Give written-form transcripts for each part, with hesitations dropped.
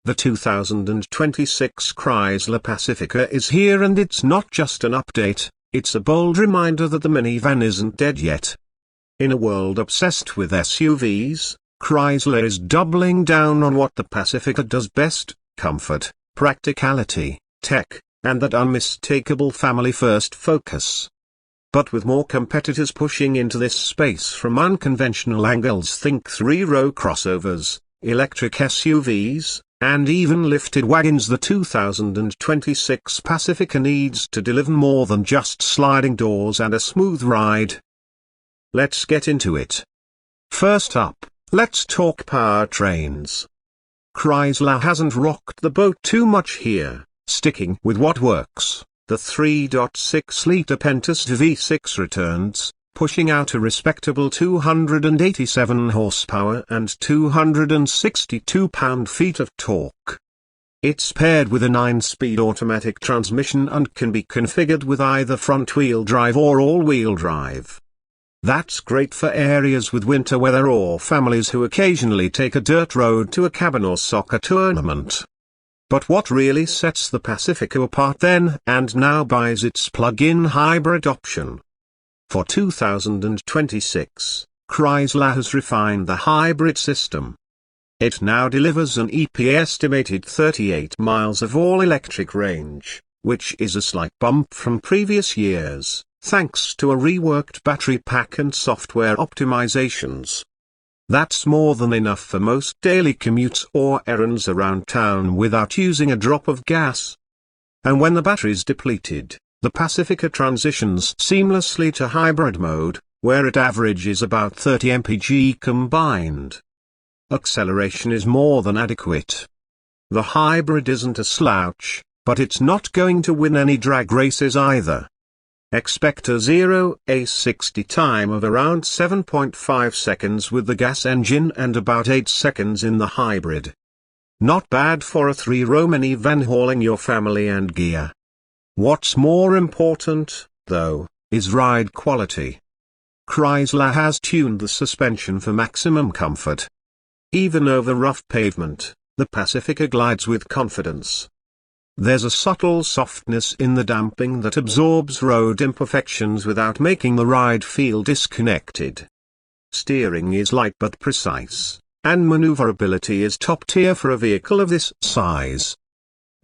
The 2026 Chrysler Pacifica is here, and it's not just an update, it's a bold reminder that the minivan isn't dead yet. In a world obsessed with SUVs, Chrysler is doubling down on what the Pacifica does best: comfort, practicality, tech, and that unmistakable family-first focus. But with more competitors pushing into this space from unconventional angles, think three-row crossovers, electric SUVs, and even lifted wagons, the 2026 Pacifica needs to deliver more than just sliding doors and a smooth ride. Let's get into it. First up, let's talk powertrains. Chrysler hasn't rocked the boat too much here, sticking with what works. The 3.6-litre Pentas V6 returns, pushing out a respectable 287 horsepower and 262 pound-feet of torque. It's paired with a 9-speed automatic transmission and can be configured with either front-wheel drive or all-wheel drive. That's great for areas with winter weather or families who occasionally take a dirt road to a cabin or soccer tournament. But what really sets the Pacifica apart then and now is its plug-in hybrid option. For 2026, Chrysler has refined the hybrid system. It now delivers an estimated 38 miles of all-electric range, which is a slight bump from previous years, thanks to a reworked battery pack and software optimizations. That's more than enough for most daily commutes or errands around town without using a drop of gas. And when the battery's depleted, the Pacifica transitions seamlessly to hybrid mode, where it averages about 30 mpg combined. Acceleration is more than adequate. The hybrid isn't a slouch, but it's not going to win any drag races either. Expect a 0-60 time of around 7.5 seconds with the gas engine and about 8 seconds in the hybrid. Not bad for a 3-row minivan hauling your family and gear. What's more important, though, is ride quality. Chrysler has tuned the suspension for maximum comfort. Even over rough pavement, the Pacifica glides with confidence. There's a subtle softness in the damping that absorbs road imperfections without making the ride feel disconnected. Steering is light but precise, and maneuverability is top tier for a vehicle of this size.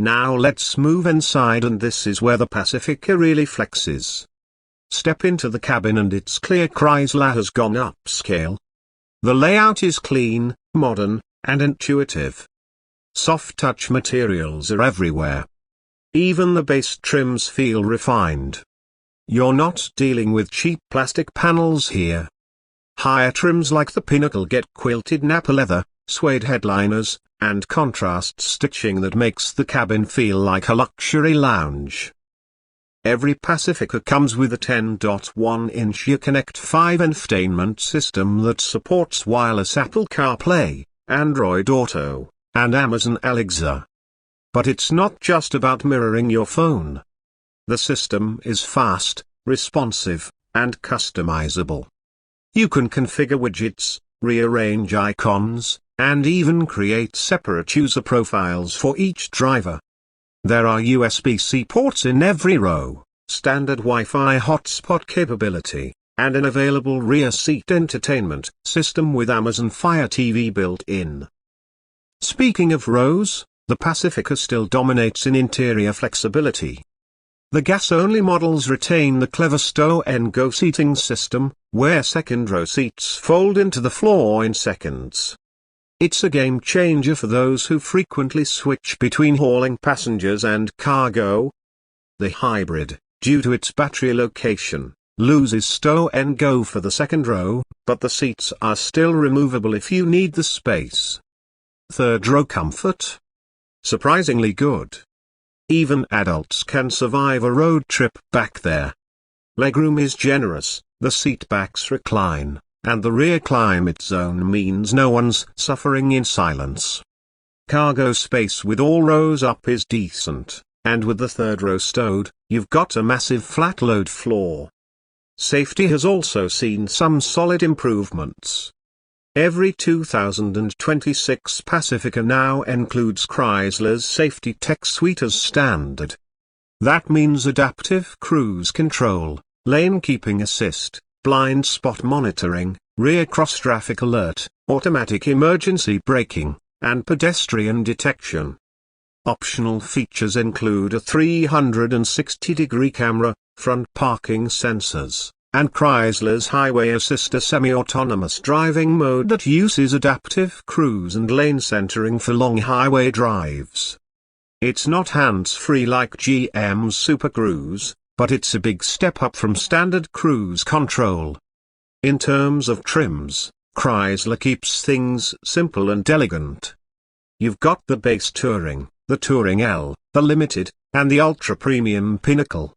Now let's move inside, and this is where the Pacifica really flexes. Step into the cabin and it's clear Chrysler has gone upscale. The layout is clean, modern, and intuitive. Soft-touch materials are everywhere. Even the base trims feel refined. You're not dealing with cheap plastic panels here. Higher trims like the Pinnacle get quilted Napa leather, suede headliners, and contrast stitching that makes the cabin feel like a luxury lounge. Every Pacifica comes with a 10.1-inch Uconnect 5 infotainment system that supports wireless Apple CarPlay, Android Auto, and Amazon Alexa. But it's not just about mirroring your phone. The system is fast, responsive, and customizable. You can configure widgets, rearrange icons, and even create separate user profiles for each driver. There are USB-C ports in every row, standard Wi-Fi hotspot capability, and an available rear seat entertainment system with Amazon Fire TV built in. Speaking of rows, the Pacifica still dominates in interior flexibility. The gas-only models retain the clever stow-and-go seating system, where second-row seats fold into the floor in seconds. It's a game-changer for those who frequently switch between hauling passengers and cargo. The hybrid, due to its battery location, loses stow-and-go for the second row, but the seats are still removable if you need the space. Third-row comfort? Surprisingly good. Even adults can survive a road trip back there. Legroom is generous, the seat backs recline, and the rear climate zone means no one's suffering in silence. Cargo space with all rows up is decent, and with the third row stowed, you've got a massive flat load floor. Safety has also seen some solid improvements. Every 2026 Pacifica now includes Chrysler's Safety Tech Suite as standard. That means adaptive cruise control, lane keeping assist, blind spot monitoring, rear cross-traffic alert, automatic emergency braking, and pedestrian detection. Optional features include a 360-degree camera, front parking sensors, and Chrysler's Highway Assist, a semi-autonomous driving mode that uses adaptive cruise and lane centering for long highway drives. It's not hands-free like GM's Super Cruise, but it's a big step up from standard cruise control. In terms of trims, Chrysler keeps things simple and elegant. You've got the base Touring, the Touring L, the Limited, and the Ultra Premium Pinnacle.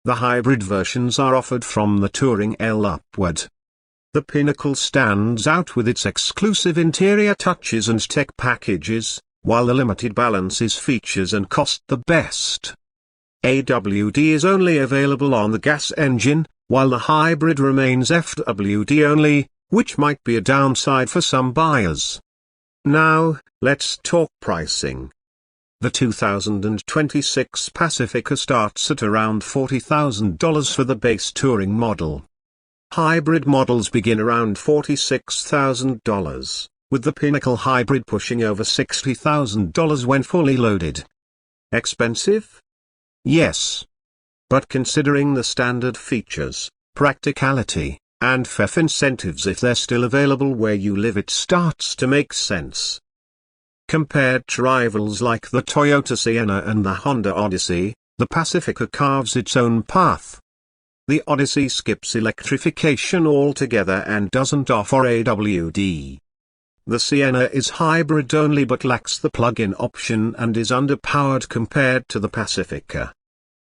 The hybrid versions are offered from the Touring L upward. The Pinnacle stands out with its exclusive interior touches and tech packages, while the Limited balances features and cost the best. AWD is only available on the gas engine, while the hybrid remains FWD only, which might be a downside for some buyers. Now, let's talk pricing. The 2026 Pacifica starts at around $40,000 for the base touring model. Hybrid models begin around $46,000, with the Pinnacle Hybrid pushing over $60,000 when fully loaded. Expensive? Yes. But considering the standard features, practicality, and FEF incentives, if they're still available where you live, it starts to make sense. Compared to rivals like the Toyota Sienna and the Honda Odyssey, the Pacifica carves its own path. The Odyssey skips electrification altogether and doesn't offer AWD. The Sienna is hybrid only but lacks the plug-in option and is underpowered compared to the Pacifica.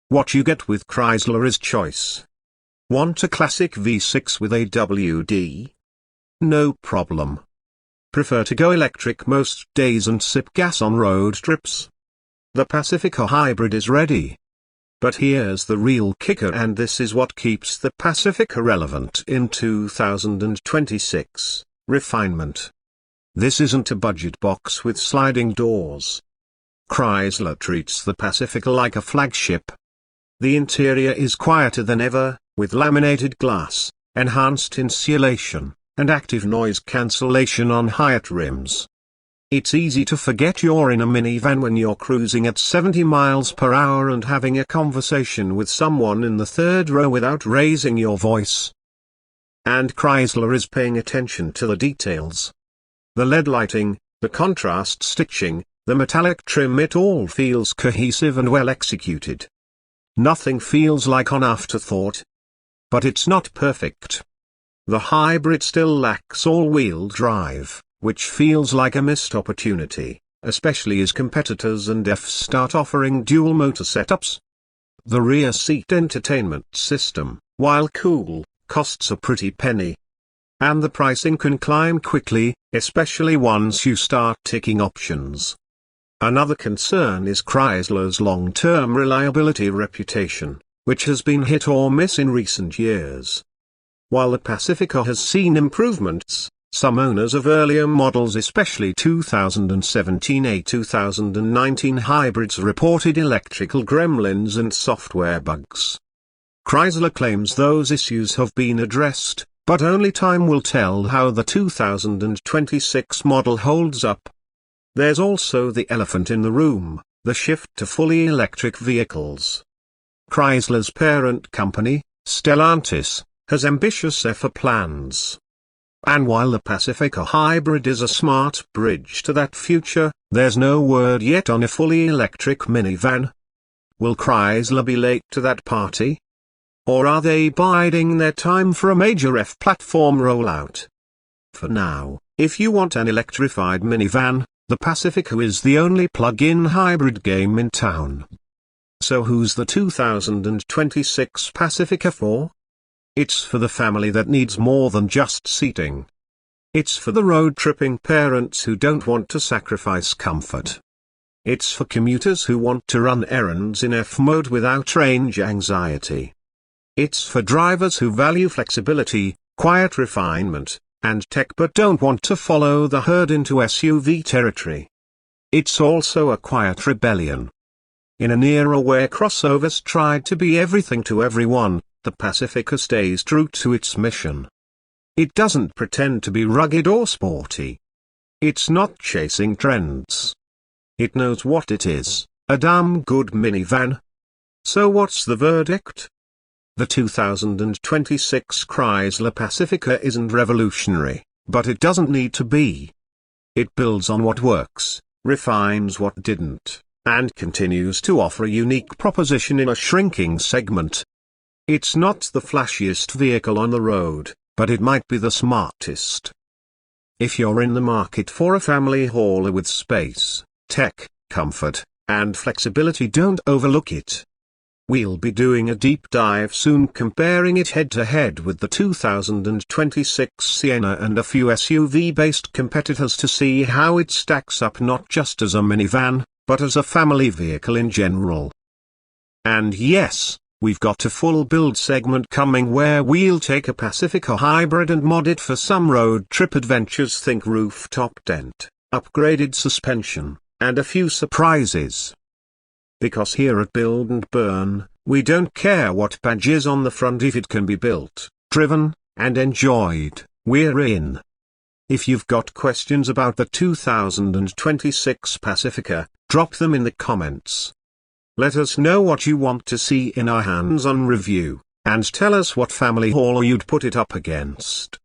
What you get with Chrysler is choice. Want a classic V6 with AWD? No problem. Prefer to go electric most days and sip gas on road trips? The Pacifica Hybrid is ready. But here's the real kicker, and this is what keeps the Pacifica relevant in 2026, refinement. This isn't a budget box with sliding doors. Chrysler treats the Pacifica like a flagship. The interior is quieter than ever, with laminated glass, enhanced insulation, and active noise cancellation on higher rims. It's easy to forget you're in a minivan when you're cruising at 70 miles per hour and having a conversation with someone in the third row without raising your voice. And Chrysler is paying attention to the details. The LED lighting, the contrast stitching, the metallic trim, it all feels cohesive and well executed. Nothing feels like an afterthought. But it's not perfect. The hybrid still lacks all-wheel drive, which feels like a missed opportunity, especially as competitors and F start offering dual-motor setups. The rear seat entertainment system, while cool, costs a pretty penny. And the pricing can climb quickly, especially once you start ticking options. Another concern is Chrysler's long-term reliability reputation, which has been hit or miss in recent years. While the Pacifica has seen improvements, some owners of earlier models, especially 2017 to 2019 hybrids, reported electrical gremlins and software bugs. Chrysler claims those issues have been addressed, but only time will tell how the 2026 model holds up. There's also the elephant in the room, the shift to fully electric vehicles. Chrysler's parent company, Stellantis, has ambitious EV plans. And while the Pacifica Hybrid is a smart bridge to that future, there's no word yet on a fully electric minivan. Will Chrysler be late to that party? Or are they biding their time for a major EV platform rollout? For now, if you want an electrified minivan, the Pacifica is the only plug-in hybrid game in town. So who's the 2026 Pacifica for? It's for the family that needs more than just seating. It's for the road-tripping parents who don't want to sacrifice comfort. It's for commuters who want to run errands in F mode without range anxiety. It's for drivers who value flexibility, quiet refinement, and tech but don't want to follow the herd into SUV territory. It's also a quiet rebellion. In an era where crossovers tried to be everything to everyone, the Pacifica stays true to its mission. It doesn't pretend to be rugged or sporty. It's not chasing trends. It knows what it is, a damn good minivan. So what's the verdict? The 2026 Chrysler Pacifica isn't revolutionary, but it doesn't need to be. It builds on what works, refines what didn't, and continues to offer a unique proposition in a shrinking segment. It's not the flashiest vehicle on the road, but it might be the smartest. If you're in the market for a family hauler with space, tech, comfort, and flexibility, don't overlook it. We'll be doing a deep dive soon comparing it head-to-head with the 2026 Sienna and a few SUV-based competitors to see how it stacks up not just as a minivan, but as a family vehicle in general. And yes, we've got a full build segment coming where we'll take a Pacifica hybrid and mod it for some road trip adventures. Think rooftop tent, upgraded suspension, and a few surprises. Because here at Build and Burn, we don't care what badge is on the front if it can be built, driven, and enjoyed, we're in. If you've got questions about the 2026 Pacifica, drop them in the comments. Let us know what you want to see in our hands-on review, and tell us what family hauler you'd put it up against.